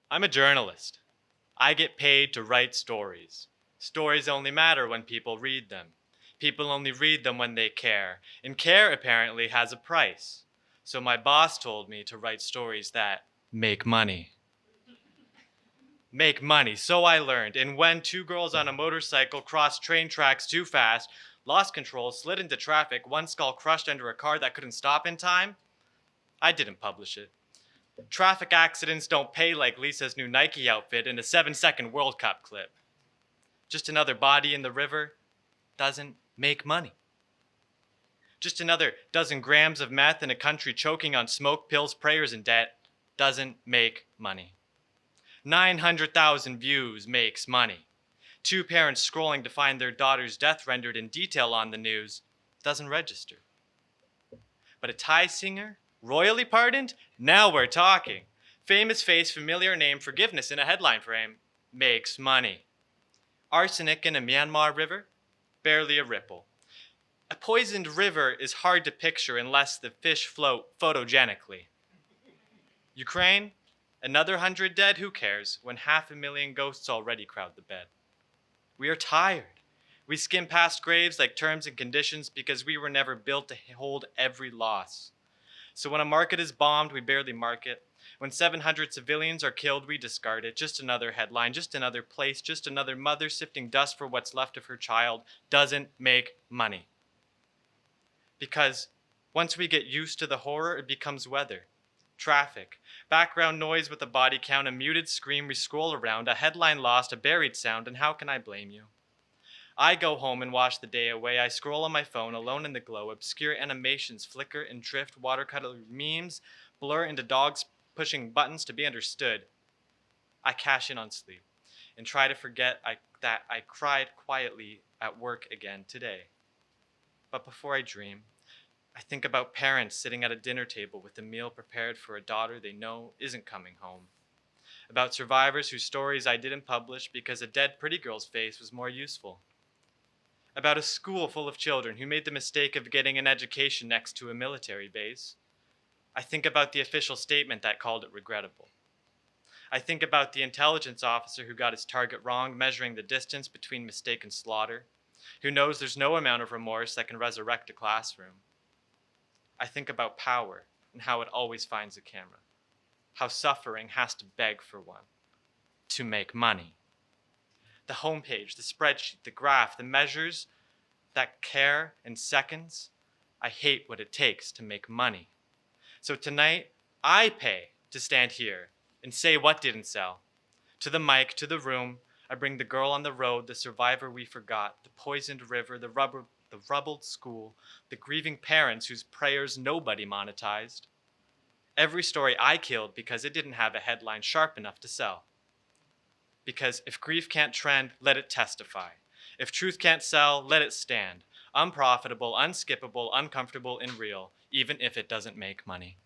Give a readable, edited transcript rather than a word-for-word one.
I'm a journalist. I get paid to write stories. Stories only matter when people read them. People only read them when they care, and care apparently has a price. So my boss told me to write stories that make money. Make money, so I learned. And when two girls on a motorcycle crossed train tracks too fast, lost control, slid into traffic, one skull crushed under a car that couldn't stop in time, I didn't publish it. Traffic accidents don't pay like Lisa's new Nike outfit in a 7-second World Cup clip. Just another body in the river doesn't make money. Just another dozen grams of meth in a country choking on smoke, pills, prayers, and debt doesn't make money. 900,000 views makes money. Two parents scrolling to find their daughter's death rendered in detail on the news doesn't register. But a Thai singer, royally pardoned? Now we're talking. Famous face, familiar name, forgiveness in a headline frame makes money. Arsenic in a Myanmar river? Barely a ripple. A poisoned river is hard to picture unless the fish float photogenically. Ukraine? Another 100 dead? Who cares when 500,000 ghosts already crowd the bed? We are tired. We skim past graves like terms and conditions because we were never built to hold every loss. So when a market is bombed, we barely mark it. When 700 civilians are killed, we discard it. Just another headline, just another place, just another mother sifting dust for what's left of her child doesn't make money. Because once we get used to the horror, it becomes weather. Traffic, background noise with a body count, a muted scream we scroll around, a headline lost, a buried sound, and how can I blame you? I go home and wash the day away. I scroll on my phone, alone in the glow. Obscure animations flicker and drift. Watercolor memes blur into dogs pushing buttons to be understood. I cash in on sleep and try to forget that I cried quietly at work again today. But before I dream, I think about parents sitting at a dinner table with a meal prepared for a daughter they know isn't coming home. About survivors whose stories I didn't publish because a dead pretty girl's face was more useful. About a school full of children who made the mistake of getting an education next to a military base. I think about the official statement that called it regrettable. I think about the intelligence officer who got his target wrong, measuring the distance between mistake and slaughter, who knows there's no amount of remorse that can resurrect a classroom. I think about power and how it always finds a camera, how suffering has to beg for one to make money. The homepage, the spreadsheet, the graph, the measures that care in seconds. I hate what it takes to make money. So tonight, I pay to stand here and say what didn't sell. To the mic, to the room, I bring the girl on the road, the survivor we forgot, the poisoned river, the rubbled school, the grieving parents whose prayers nobody monetized. Every story I killed because it didn't have a headline sharp enough to sell. Because if grief can't trend, let it testify. If truth can't sell, let it stand. Unprofitable, unskippable, uncomfortable, and real, even if it doesn't make money.